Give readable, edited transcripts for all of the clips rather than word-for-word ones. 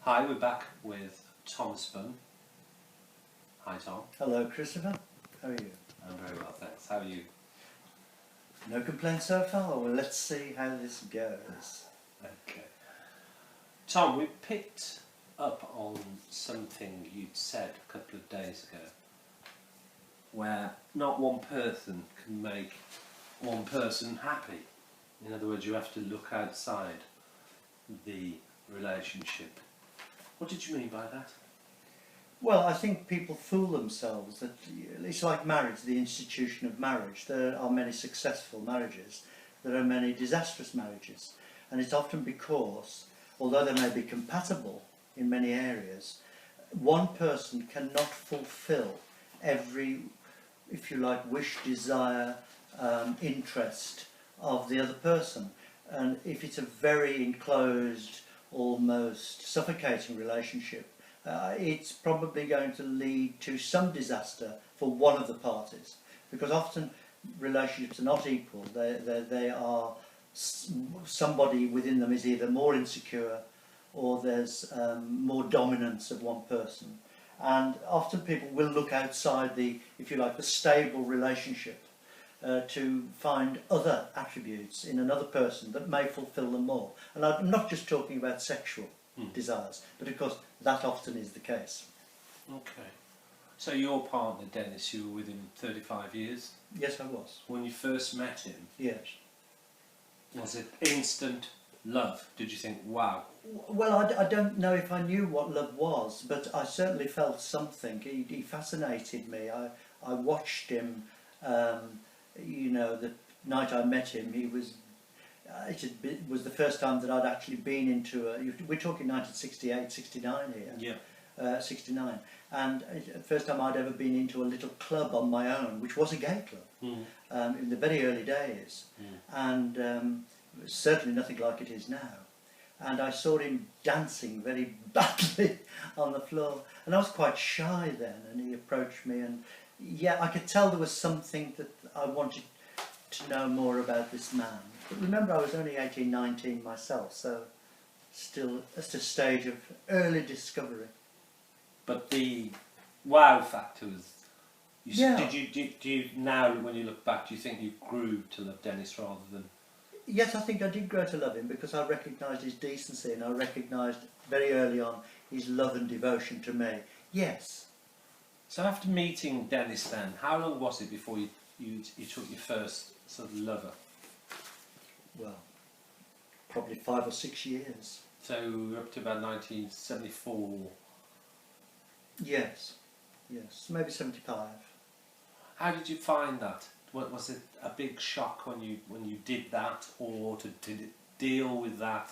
Hi, we're back with Thomas Bunn. Hi, Tom. Hello, Christopher. How are you? I'm very well, thanks. How are you? No complaints so far. Well, let's see how this goes. Okay. Tom, we picked up on something you'd said a couple of days ago, where not one person can make one person happy. In other words, you have to look outside the relationship. What did you mean by that? Well, I think people fool themselves that it's like marriage, the institution of marriage. There are many successful marriages. There are many disastrous marriages. And it's often because, although they may be compatible in many areas, one person cannot fulfill every, if you like, wish, desire, interest of the other person. And if it's a very enclosed, almost suffocating relationship, it's probably going to lead to some disaster for one of the parties, because often relationships are not equal. They are, somebody within them is either more insecure or there's more dominance of one person, and often people will look outside the, if you like, the stable relationship to find other attributes in another person that may fulfill them more. And I'm not just talking about sexual desires, but of course that often is the case. Okay. So your partner, Dennis, you were with him 35 years? Yes, I was. When you first met him, Yes. was it instant love? Did you think, wow? Well, I don't know if I knew what love was, but I certainly felt something. He fascinated me. I watched him. You know, the night I met him, he was. It was the first time that I'd actually been into a. We're talking 1968, 69 here. Yeah. 69, and the first time I'd ever been into a little club on my own, which was a gay club, in the very early days, and certainly nothing like it is now. And I saw him dancing very badly on the floor, and I was quite shy then, and he approached me, and yeah, I could tell there was something that I wanted to know more about this man. But remember, I was only 18, 19 myself, so still at a stage of early discovery. But the wow factor was. Yeah. Do you now, when you look back, do you think you grew to love Dennis rather than? Yes, I think I did grow to love him because I recognised his decency, and I recognised very early on his love and devotion to me. Yes. So after meeting Dennis then, how long was it before you took your first sort of lover? Well, probably 5 or 6 years. So we're up to about 1974. Yes, yes, maybe 75. How did you find that? Was it a big shock when you did that, or did it deal with that?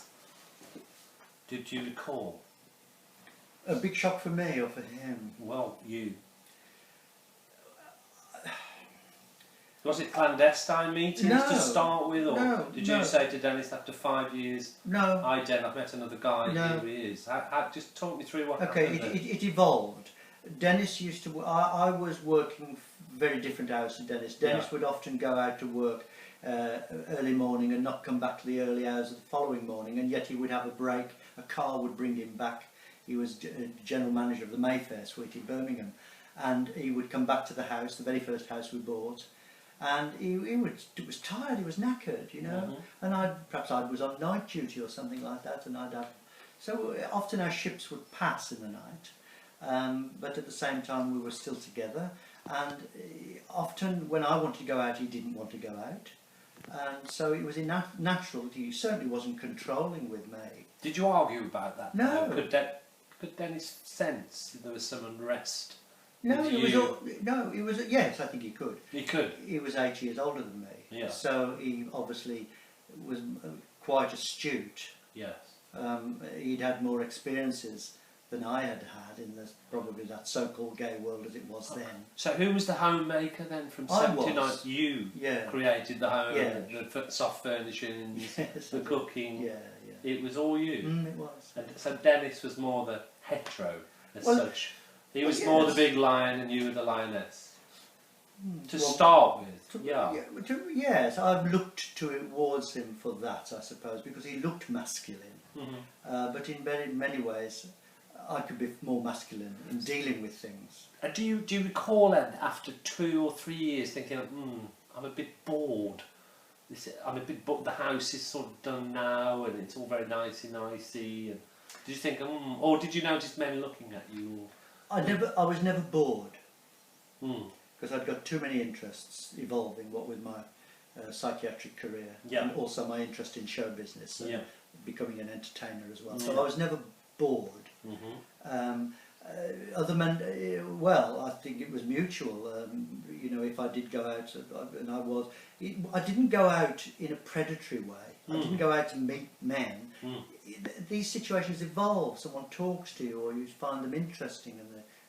Did you recall? A big shock for me or for him? Well, you. Was it clandestine meetings to start with, or did you say to Dennis after 5 years, no, I've met another guy, no. here he is? Just talk me through what okay, happened. it evolved. Dennis used to, I was working very different hours to Dennis. Dennis would often go out to work early morning and not come back to the early hours of the following morning, and yet he would have a break, a car would bring him back. He was general manager of the Mayfair suite in Birmingham, and he would come back to the house, the very first house we bought, and he was tired, he was knackered, you know, and perhaps I was on night duty or something like that, and so often our ships would pass in the night, but at the same time we were still together, and often when I wanted to go out he didn't want to go out, and so it was natural that he certainly wasn't controlling with me. Did you argue about that? No. Could Dennis sense there was some unrest? No, it was. Yes, I think he could. He could. He was 8 years older than me, so he obviously was quite astute. Yes. He'd had more experiences than I had in probably that so-called gay world as it was then. So who was the homemaker then from 79? You created the home, the soft furnishings, the cooking. Yeah. It was all you. It was. And so Dennis was more the hetero as such. He was more the big lion and you were the lioness. To start with, yes, I've looked towards him for that, I suppose, because he looked masculine. But in very many ways, I could be more masculine in dealing with things. Do you recall then, after 2 or 3 years, thinking, I'm a bit bored. I'm a bit bored. The house is sort of done now, and it's all very nicey. And did you think, or did you notice men looking at you? I was never bored Hmm. because I'd got too many interests evolving. What with my psychiatric career, Yeah. and also my interest in show business and Yeah. becoming an entertainer as well. Yeah. So I was never bored. Mm-hmm. Other men, well, I think it was mutual. You know, if I did go out, and I didn't go out in a predatory way. I didn't go out to meet men. These situations evolve. Someone talks to you, or you find them interesting, and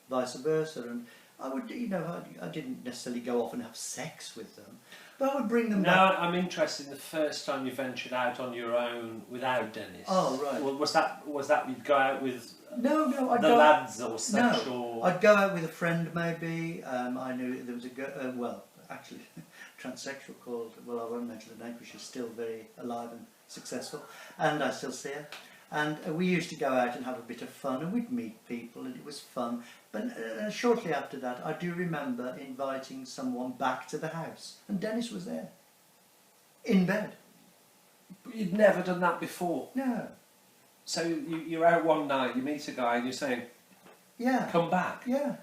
vice versa. And I would, you know, I didn't necessarily go off and have sex with them, but I would bring them Now, back. I'm interested in the first time you ventured out on your own without Dennis. Oh, right. Well, was that you'd go out with No, I'd the go lads or such? No, or... I'd go out with a friend maybe. I knew there was a girl, well, actually, transsexual called, well, I won't mention the name because she's still very alive and successful, and I still see her. And we used to go out and have a bit of fun, and we'd meet people, and it was fun. But shortly after that, I do remember inviting someone back to the house, and Dennis was there, in bed. But you'd never done that before. No. So you're out one night, you meet a guy, and you're saying, Yeah. "Come back." Yeah.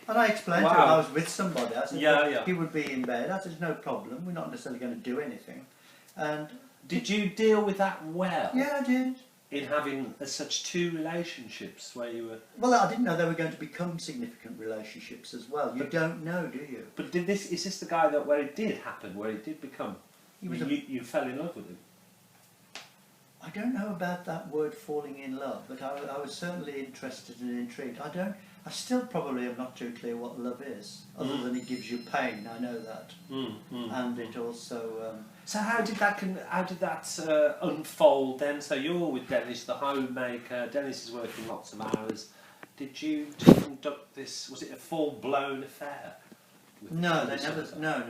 And I explained to him I was with somebody. I said, Yeah. he would be in bed. I said, no problem. We're not necessarily going to do anything. And Did you deal with that well? yeah, I did. In having such two relationships where you were... Well, I didn't know they were going to become significant relationships as well. You don't know, do you? But is this the guy where it did happen, where it did become... You fell in love with him? I don't know about that word falling in love, but I was certainly interested and intrigued. I still probably am not too clear what love is, other than it gives you pain. I know that, and it also. So how did that unfold then? So you're with Dennis, the homemaker. Dennis is working lots of hours. Did you conduct this? Was it a full-blown affair? No, they never. No.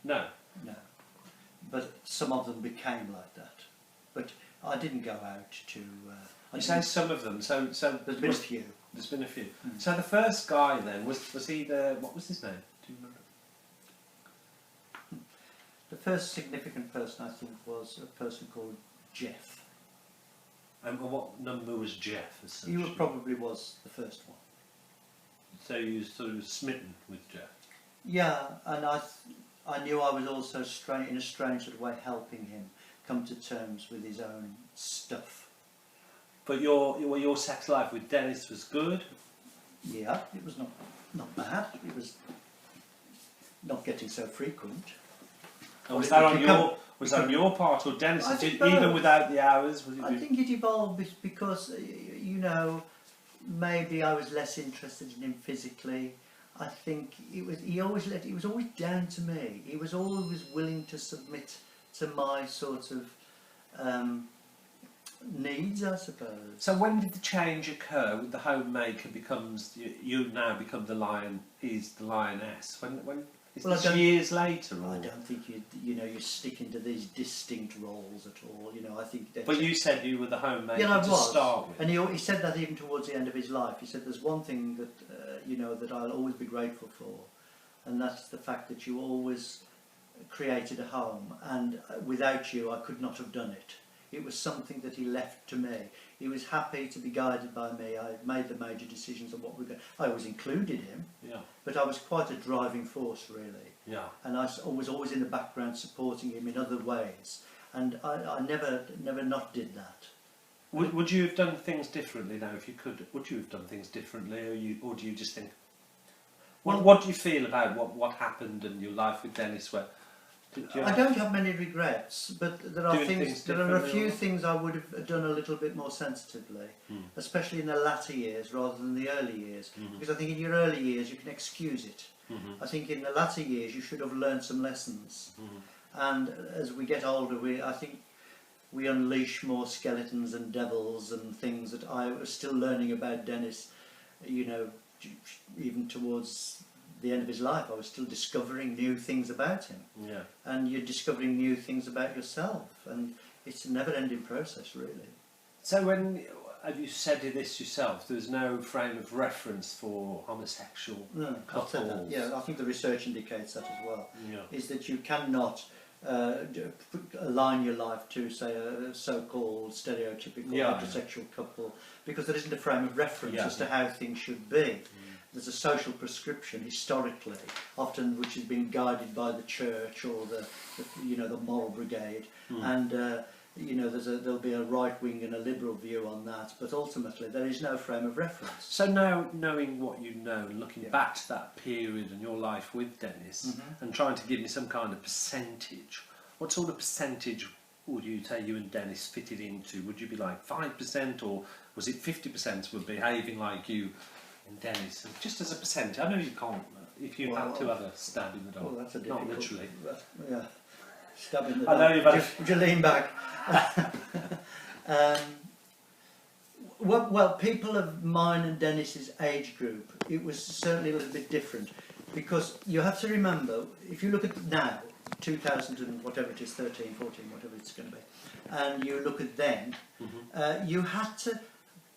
No. But some of them became like that. But I didn't go out to. You say some of them. So there's been a few. There's been a few. So the first guy then was he the, what was his name? Do you remember? The first significant person I think was a person called Jeff. And what number was Jeff? He probably was the first one. So you were sort of smitten with Jeff. Yeah, and I knew I was also in a strange sort of way helping him come to terms with his own stuff. But your sex life with Dennis was good? Yeah, it was not bad. It was not getting so frequent. And was that on your part or Dennis? Even without the hours? I think it evolved because, you know, maybe I was less interested in him physically. I think it was always down to me. He was always willing to submit to my sort of needs, I suppose. So when did the change occur? The homemaker becomes, you now become the lion, he's the lioness. When is this years later? Or? I don't think you stick into these distinct roles at all. You know, I think. But you said you were the homemaker to start with. And he said that even towards the end of his life. He said, "There's one thing that that I'll always be grateful for, and that's the fact that you always created a home, and without you, I could not have done it. It was something that he left to me. He was happy to be guided by me. I made the major decisions on what we're going. I always included him, but I was quite a driving force, really. Yeah. And I was always in the background supporting him in other ways, and I never not did that. Would you have done things differently now if you could? Would you have done things differently, or do you just think? What do you feel about what happened in your life with Dennis? I don't have many regrets, but there are a few things I would have done a little bit more sensitively, especially in the latter years rather than the early years. Because I think in your early years you can excuse it. I think in the latter years you should have learned some lessons. And as we get older, I think we unleash more skeletons and devils and things that I was still learning about Dennis, even towards the end of his life. I was still discovering new things about him. Yeah. And you're discovering new things about yourself, and it's a never-ending process, really. So when have you said this yourself? There's no frame of reference for homosexual No, I've said that. couples. Yeah, I think the research indicates that as well. Yeah. Is that you cannot align your life to, say, a so-called stereotypical heterosexual couple, because there isn't a frame of reference as to how things should be. There's a social prescription historically, often which has been guided by the church or the moral brigade, and there'll be a right wing and a liberal view on that, but ultimately there is no frame of reference. So now, knowing what you know and looking back to that period and your life with Dennis, and trying to give me some kind of percentage, what sort of percentage would you say you and Dennis fitted into? Would you be like 5%, or was it 50% were behaving like you and Dennis? And just as a percentage, I know you can't, if you had to have a stab in the dark, that's a not difficult, literally. Yeah, stab in the I know dark. you've had Would you lean back? Well, people of mine and Dennis's age group, it was certainly a little bit different, because you have to remember, if you look at now, 2000 and whatever it is, 13, 14, whatever it's going to be, and you look at then, you had to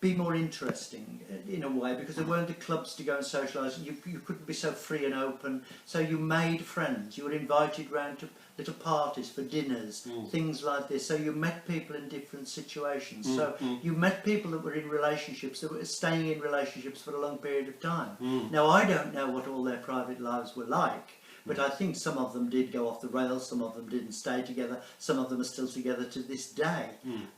be more interesting in a way, because there weren't the clubs to go and socialise. You couldn't be so free and open, so you made friends. You were invited round to little parties for dinners, things like this. So you met people in different situations. So you met people that were in relationships, that were staying in relationships for a long period of time. Now, I don't know what all their private lives were like, but I think some of them did go off the rails, some of them didn't stay together, some of them are still together to this day.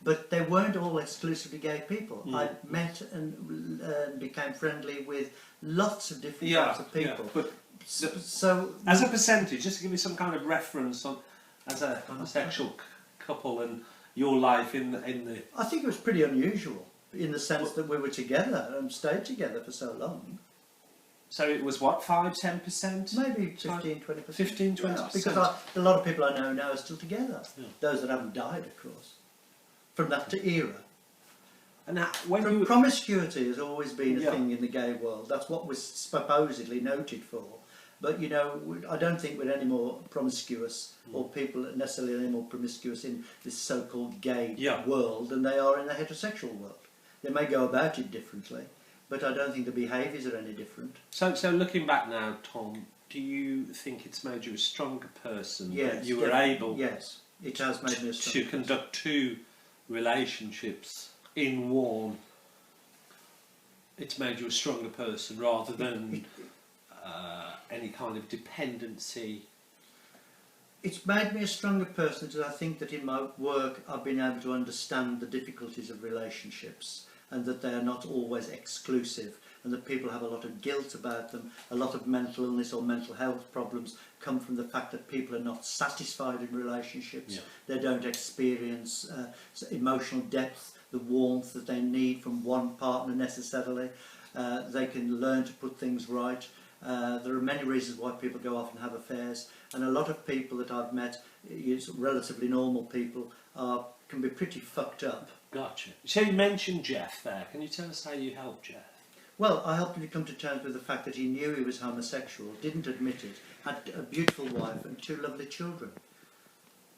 But they weren't all exclusively gay people. I met and became friendly with lots of different types of people. But so as a percentage, just to give me some kind of reference on, as a homosexual couple and your life in the... I think it was pretty unusual, in the sense that we were together and stayed together for so long. So it was what, 5-10%? Maybe 15-20%. 15-20%. Yeah, because a lot of people I know now are still together. Yeah. Those that haven't died, of course. From that era. And when promiscuity has always been a thing in the gay world. That's what was supposedly noted for. But, you know, I don't think we're any more promiscuous, or people are necessarily any more promiscuous in this so-called gay world than they are in the heterosexual world. They may go about it differently, but I don't think the behaviours are any different. So looking back now, Tom, do you think it's made you a stronger person? Yes. That you were able Yes, it has made me a stronger to conduct two relationships in one. It's made you a stronger person rather than any kind of dependency. It's made me a stronger person because I think that in my work I've been able to understand the difficulties of relationships, and that they are not always exclusive, and that people have a lot of guilt about them. A lot of mental illness or mental health problems come from the fact that people are not satisfied in relationships. They don't experience emotional depth, the warmth that they need from one partner necessarily. They can learn to put things right. There are many reasons why people go off and have affairs, and a lot of people that I've met, relatively normal people, can be pretty fucked up. Gotcha. So you mentioned Jeff there. Can you tell us how you helped Jeff? Well, I helped him to come to terms with the fact that he knew he was homosexual, didn't admit it, had a beautiful wife and two lovely children.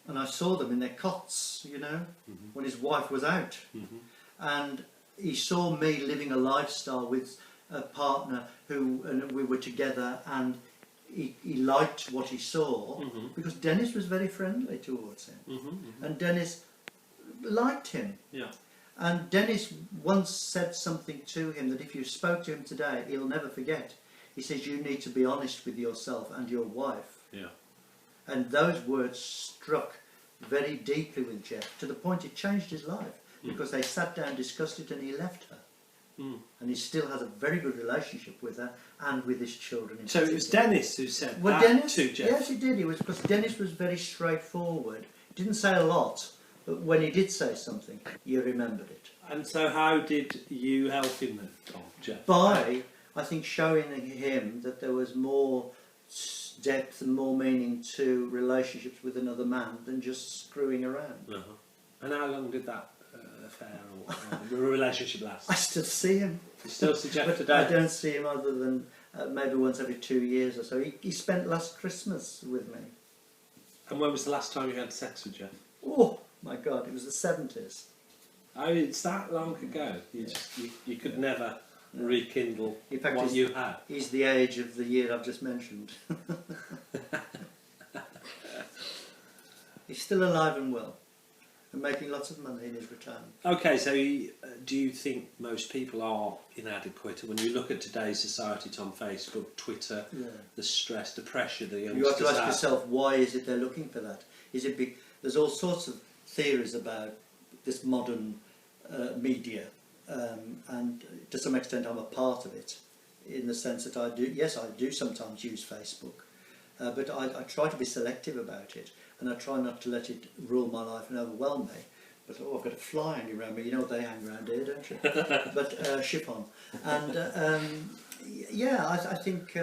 And I saw them in their cots, you know, when his wife was out. And he saw me living a lifestyle with a partner and we were together, and he liked what he saw, because Dennis was very friendly towards him. And Dennis liked him. And Dennis once said something to him that if you spoke to him today, he'll never forget. He says, you need to be honest with yourself and your wife. And those words struck very deeply with Jeff, to the point it changed his life, because they sat down, discussed it, and he left her. And he still has a very good relationship with her and with his children. So it was Dennis who said that Dennis, to Jeff? Yes, he did. Because Dennis was very straightforward. Didn't say a lot, but when he did say something, you remembered it. And so how did you help him then, Tom, Jeff? By, I think, showing him that there was more depth and more meaning to relationships with another man than just screwing around. And how long did that affair or relationship last? I still see him. You still see Jeff but today? I don't see him other than maybe once every 2 years or so. He spent last Christmas with me. And when was the last time you had sex with Jeff? Oh my God, it was the 70s. Oh, it's that long ago. You could never rekindle In fact, what you had. he's the age of the year I've just mentioned. He's still alive and well, and making lots of money in his retirement. Okay, so do you think most people are inadequate? When you look at today's society, Tom, Facebook, Twitter, the stress, the pressure the youngsters You have to ask have. yourself, why is it they're looking for that? Is it there's all sorts of theories about this modern media, and to some extent I'm a part of it, in the sense that I do sometimes use Facebook, but I try to be selective about it, and I try not to let it rule my life and overwhelm me. But I've got a fly hanging around me. You know what they hang around here, don't you? But chiffon. And I think.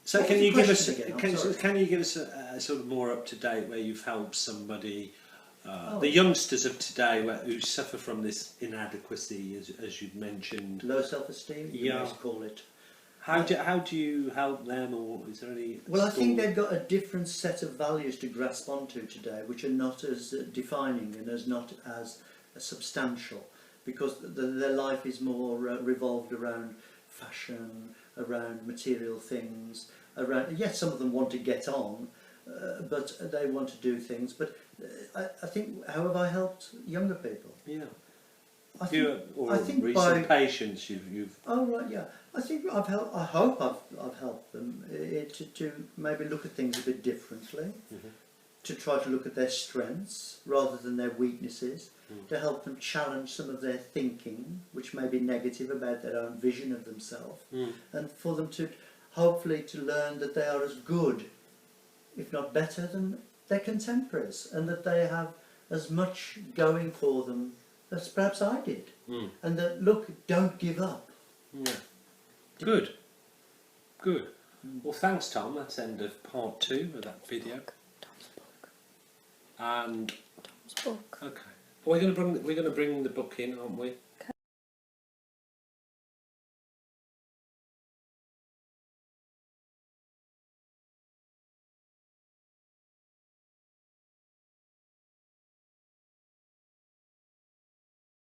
So what can was you the give us question again? can you give us a sort of more up to date where you've helped somebody, the youngsters of today who suffer from this inadequacy, as you've mentioned. Low self-esteem, you might call it. How do you help them, or is there any? Well, I think they've got a different set of values to grasp onto today, which are not as defining and not as substantial, because their life is more revolved around fashion, around material things, around. Yes, some of them want to get on, but they want to do things. But I think, how have I helped younger people? Yeah. I think recent by patients you've. Oh right, yeah. I think I've helped. I hope I've helped them to maybe look at things a bit differently, to try to look at their strengths rather than their weaknesses, to help them challenge some of their thinking, which may be negative about their own vision of themselves, and for them to hopefully to learn that they are as good, if not better, than their contemporaries, and that they have as much going for them as perhaps I did, and that look, don't give up. Yeah. Good. Well, thanks, Tom. That's the end of part 2 of that video. Tom's book. And Tom's book. okay, we're going to bring the book in, aren't we?